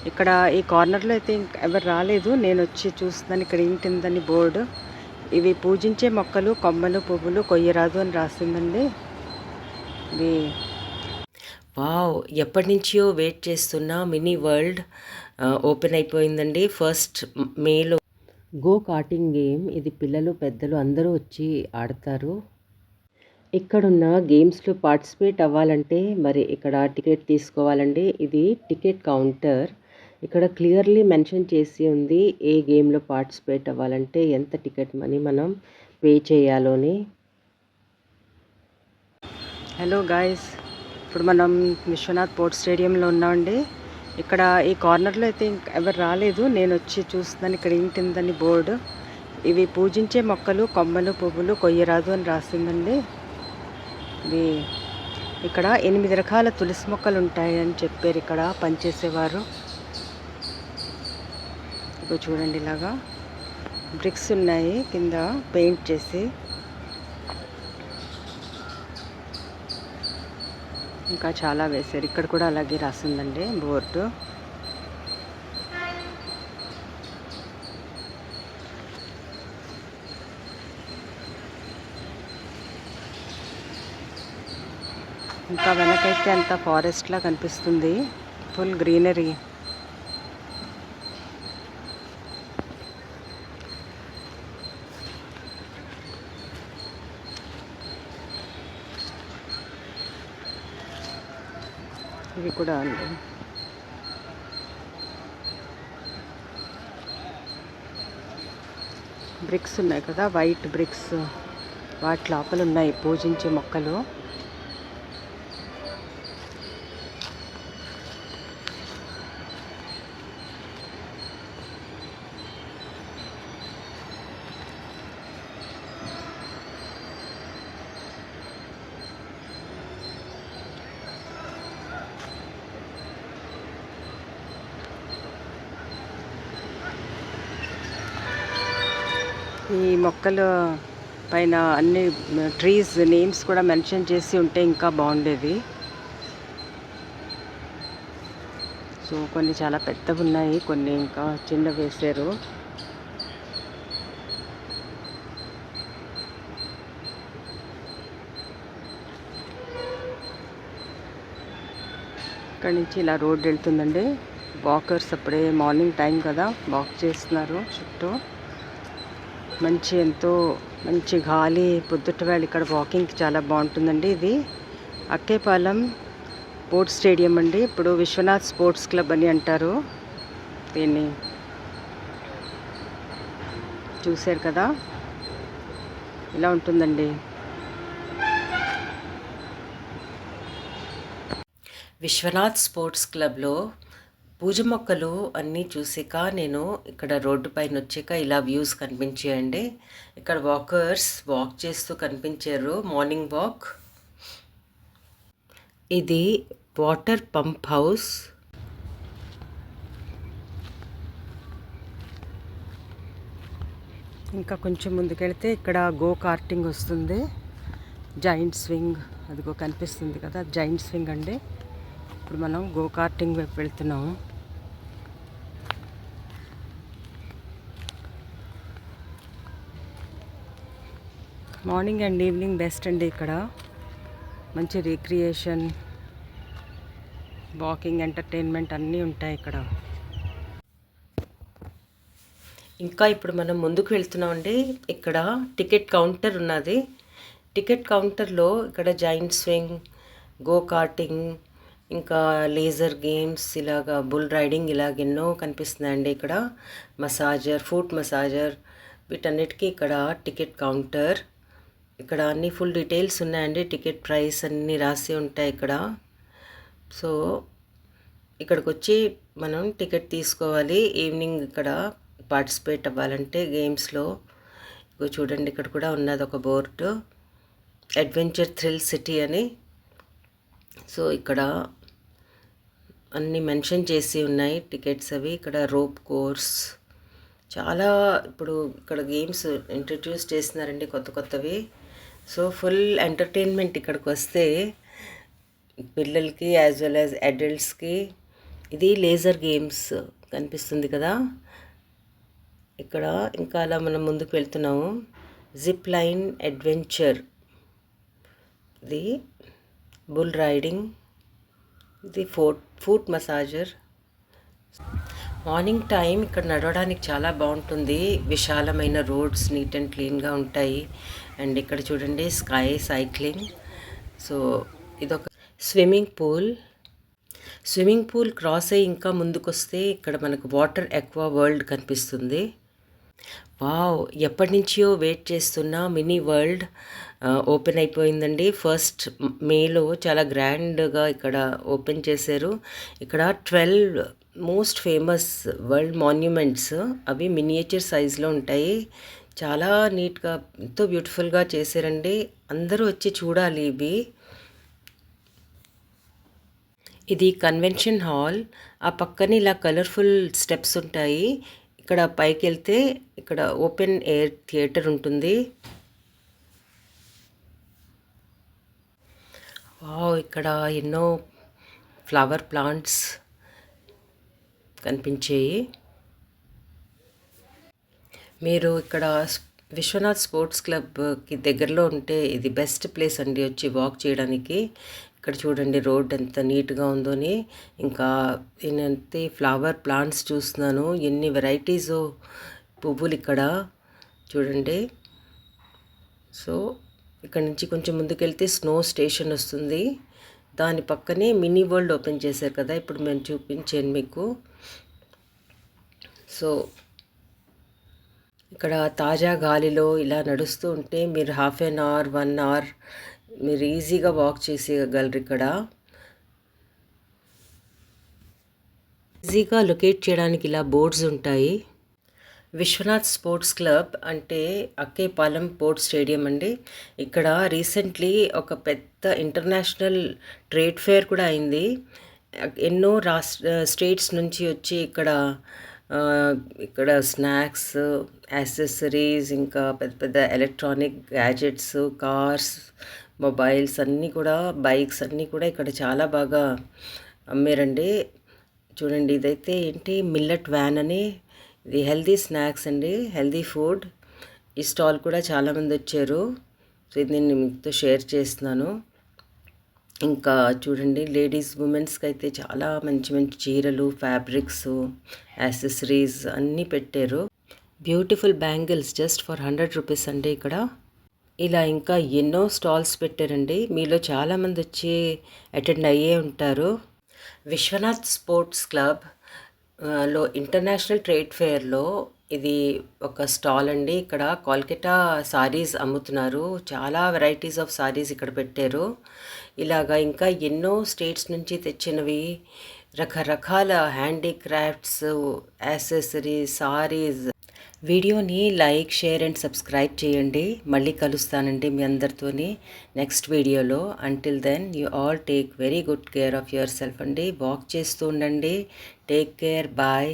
ఇక్కడ ఈ కార్నర్లో అయితే ఎవరు రాలేదు. నేను వచ్చి చూస్తున్నాను. ఇక్కడ ఏంటిందని బోర్డు, ఇవి పూజించే మొక్కలు, కొమ్మలు, పువ్వులు కొయ్యరాదు అని రాసిందండి. ఇది వావ్! ఎప్పటినుంచో వెయిట్ చేస్తున్న మినీ వరల్డ్ ఓపెన్ అయిపోయిందండి. ఫస్ట్ మేలో గో కార్టింగ్ గేమ్. ఇది పిల్లలు పెద్దలు అందరూ వచ్చి ఆడతారు. ఇక్కడున్న గేమ్స్లో పార్టిసిపేట్ అవ్వాలంటే మరి ఇక్కడ టికెట్ తీసుకోవాలండి. ఇది టికెట్ కౌంటర్. ఇక్కడ క్లియర్లీ మెన్షన్ చేసి ఉంది ఏ గేమ్లో పార్టిసిపేట్ అవ్వాలంటే ఎంత టికెట్ మనీ మనం పే చేయాలోని. హలో గాయస్, ఇప్పుడు మనం విశ్వనాథ్ స్పోర్ట్స్ స్టేడియంలో ఉన్నామండి. ఇక్కడ ఈ కార్నర్లో అయితే ఎవరు రాలేదు. నేను వచ్చి చూస్తున్నాను. ఇక్కడ ఏంటిందని బోర్డు, ఇవి పూజించే మొక్కలు, కొమ్మలు, పువ్వులు కొయ్యరాదు అని రాసిందండి. ఇది ఇక్కడ 8 రకాల తులసి మొక్కలు ఉంటాయని చెప్పారు ఇక్కడ పనిచేసేవారు. ఇప్పుడు చూడండి, ఇలాగా బ్రిక్స్ ఉన్నాయి కింద పెయింట్ చేసి. ఇంకా చాలా వేశారు. ఇక్కడ కూడా అలాగే రాసిందండి బోర్డు. ఇంకా వెనకైతే అంత ఫారెస్ట్లా కనిపిస్తుంది, ఫుల్ గ్రీనరీ. ఇవి కూడా అండి. బ్రిక్స్ ఉన్నాయి కదా, వైట్ బ్రిక్స్, వాటి లోపల ఉన్నాయి పూజించే మొక్కలు. ఈ మొక్కల పైన అన్ని ట్రీస్ నేమ్స్ కూడా మెన్షన్ చేసి ఉంటే ఇంకా బాగుండేది. సో కొన్ని చాలా పెద్దవి ఉన్నాయి, కొన్ని ఇంకా చిన్న వేశారు. ఇక్కడ నుంచి ఇలా రోడ్ వెళ్తుందండి. వాకర్స్ అప్పుడే మార్నింగ్ టైం కదా, వాక్ చేస్తున్నారు చుట్టూ. ఎంతో మంచి గాలి పొద్దుట వేళ ఇక్కడ వాకింగ్కి చాలా బాగుంటుందండి. ఇది అక్కేపాలెం స్పోర్ట్స్ స్టేడియం అండి. ఇప్పుడు విశ్వనాథ్ స్పోర్ట్స్ క్లబ్ అని అంటారు దీన్ని. చూశారు కదా, ఇలా ఉంటుందండి. విశ్వనాథ్ స్పోర్ట్స్ క్లబ్లో పూజ మొక్కలు అన్నీ చూసాక నేను ఇక్కడ రోడ్డు పైన వచ్చాక ఇలా వ్యూస్ కనిపించాయండి. ఇక్కడ వాకర్స్ వాక్ చేస్తూ కనిపించారు, మార్నింగ్ వాక్. ఇది వాటర్ పంప్ హౌస్. ఇంకా కొంచెం ముందుకెళ్తే ఇక్కడ గో కార్టింగ్ వస్తుంది. జైంట్ స్వింగ్ అదిగో కనిపిస్తుంది కదా, జైంట్ స్వింగ్ అండి. ఇప్పుడు మనం గో కార్టింగ్ వైపు వెళ్తున్నాము. మార్నింగ్ అండ్ ఈవినింగ్ బెస్ట్ అండి. ఇక్కడ మంచి రిక్రియేషన్, వాకింగ్, ఎంటర్టైన్మెంట్ అన్నీ ఉంటాయి ఇక్కడ. ఇంకా ఇప్పుడు మనం ముందుకు వెళ్తున్నామండి. ఇక్కడ టికెట్ కౌంటర్ ఉన్నది. టికెట్ కౌంటర్లో ఇక్కడ జైంట్ స్వింగ్, గో కార్టింగ్, ఇంకా లేజర్ గేమ్స్, ఇలాగా బుల్ రైడింగ్, ఇలాగెన్నో కనిపిస్తున్నాయండి. ఇక్కడ మసాజర్, ఫుట్ మసాజర్, వీటన్నిటికీ ఇక్కడ టికెట్ కౌంటర్. ఇక్కడ అన్ని ఫుల్ డీటెయిల్స్ ఉన్నాయండి. టికెట్ ప్రైస్ అన్నీ రాసి ఉంటాయి ఇక్కడ. సో ఇక్కడికి వచ్చి మనం టికెట్ తీసుకోవాలి ఈవినింగ్ ఇక్కడ పార్టిసిపేట్ అవ్వాలంటే గేమ్స్లో. ఇగో చూడండి, ఇక్కడ కూడా ఉన్నది ఒక బోర్డు, అడ్వెంచర్ థ్రిల్ సిటీ అని. సో ఇక్కడ అన్నీ మెన్షన్ చేసి ఉన్నాయి టికెట్స్ అవి. ఇక్కడ రోప్ కోర్స్, చాలా ఇప్పుడు ఇక్కడ గేమ్స్ ఇంట్రడ్యూస్ చేస్తున్నారండి కొత్త కొత్తవి. సో ఫుల్ ఎంటర్టైన్మెంట్ ఇక్కడికి వస్తే, పిల్లలకి యాజ్ వెల్ యాజ్ అడల్ట్స్కి ఇది లేజర్ గేమ్స్ కనిపిస్తుంది కదా ఇక్కడ. ఇంకా అలా మనం ముందుకు వెళ్తున్నాము. జిప్ లైన్ అడ్వెంచర్, ఇది బుల్ రైడింగ్, ఇది ఫుట్ మసాజర్. మార్నింగ్ టైం ఇక్కడ నడవడానికి చాలా బాగుంటుంది. విశాలమైన రోడ్స్ నీట్ అండ్ క్లీన్గా ఉంటాయి. అండ్ ఇక్కడ చూడండి స్కై సైక్లింగ్. సో ఇదొక స్విమ్మింగ్ పూల్ క్రాస్ అయ్యి ఇంకా ముందుకొస్తే ఇక్కడ మనకు వాటర్ ఎక్వా వరల్డ్ కనిపిస్తుంది. వావ్, ఎప్పటి నుంచో వెయిట్ చేస్తున్న మినీ వరల్డ్ ఓపెన్ అయిపోయిందండి. 1st మేలో చాలా గ్రాండ్గా ఇక్కడ ఓపెన్ చేశారు. ఇక్కడ 12 మోస్ట్ ఫేమస్ వరల్డ్ మాన్యుమెంట్స్, అవి మినియేచర్ సైజ్లో ఉంటాయి. చాలా నీట్గా ఎంతో బ్యూటిఫుల్గా చేశారండి. అందరూ వచ్చి చూడాలి ఇవి. ఇది కన్వెన్షన్ హాల్. ఆ పక్కన ఇలా కలర్ఫుల్ స్టెప్స్ ఉంటాయి. ఇక్కడ పైకి వెళ్తే ఇక్కడ ఓపెన్ ఎయిర్ థియేటర్ ఉంటుంది. వావ్, ఇక్కడ ఎన్నో ఫ్లవర్ ప్లాంట్స్ కనిపించాయి. మీరు ఇక్కడ విశ్వనాథ్ స్పోర్ట్స్ క్లబ్కి దగ్గరలో ఉంటే ఇది బెస్ట్ ప్లేస్ అండి వచ్చి వాక్ చేయడానికి. ఇక్కడ చూడండి రోడ్ ఎంత నీట్గా ఉందోని. ఇంకా నేనైతే ఫ్లవర్ ప్లాంట్స్ చూస్తున్నాను. ఎన్ని వెరైటీస్ పువ్వులు ఇక్కడ చూడండి. సో ఇక్కడ నుంచి కొంచెం ముందుకెళ్తే స్నో స్టేషన్ వస్తుంది. దాని పక్కనే మినీ వరల్డ్ ఓపెన్ చేశారు కదా, ఇప్పుడు మేము చూపించాను మీకు. సో ఇక్కడ తాజా గాలిలో ఇలా నడుస్తూ ఉంటే మీరు హాఫ్ అన్ అవర్ 1 అవర్ మీరు ఈజీగా వాక్ చేసేయగలరు. ఇక్కడ ఈజీగా లొకేట్ చేయడానికి ఇలా బోర్డ్స్ ఉంటాయి. విశ్వనాథ్ స్పోర్ట్స్ క్లబ్ అంటే అక్కేపాలెం పోర్ట్ స్టేడియం అండి. ఇక్కడ రీసెంట్లీ ఒక పెద్ద ఇంటర్నేషనల్ ట్రేడ్ ఫేర్ కూడా అయింది. ఎన్నో స్టేట్స్ నుంచి వచ్చి ఇక్కడ స్నాక్స్, యాక్సెసరీస్, ఇంకా పెద్ద పెద్ద ఎలక్ట్రానిక్ గ్యాజెట్స్, కార్స్, మొబైల్స్ అన్నీ కూడా, బైక్స్ అన్నీ కూడా ఇక్కడ చాలా బాగా అమ్మారండి. చూడండి, ఇదైతే ఏంటి మిల్లెట్ వ్యాన్ అని, ఇది హెల్దీ స్నాక్స్ అండి, హెల్దీ ఫుడ్. ఈ స్టాల్ కూడా చాలామంది వచ్చారు. సో ఇది నేను మీతో షేర్ చేస్తున్నాను. ఇంకా చూడండి లేడీస్ ఉమెన్స్కి అయితే చాలా మంచి మంచి చీరలు, ఫ్యాబ్రిక్స్, యాక్సెసరీస్ అన్నీ పెట్టారు. Beautiful bangles just for 100 rupees అండి ఇక్కడ. ఇలా ఇంకా ఎన్నో స్టాల్స్ పెట్టారండి. మీలో చాలామంది వచ్చి అటెండ్ అయ్యే ఉంటారు. విశ్వనాథ్ స్పోర్ట్స్ క్లబ్ లో ఇంటర్నేషనల్ ట్రేడ్ ఫేర్లో ఇది ఒక స్టాల్ అండి. ఇక్కడ కోల్కతా సారీస్ అమ్ముతున్నారు. చాలా వెరైటీస్ ఆఫ్ సారీస్ ఇక్కడ పెట్టారు. ఇలాగా ఇంకా ఎన్నో స్టేట్స్ నుంచి తెచ్చినవి, రకరకాల హ్యాండీక్రాఫ్ట్స్, యాక్సెసరీస్, సారీస్. వీడియోని లైక్, షేర్ అండ్ సబ్స్క్రైబ్ చేయండి. మళ్ళీ కలుస్తానండి మీ అందరితోని నెక్స్ట్ వీడియోలో. Until then you all take very good care of yourself అండి. వాక్ చేస్తూ ఉండండి. Take care, bye.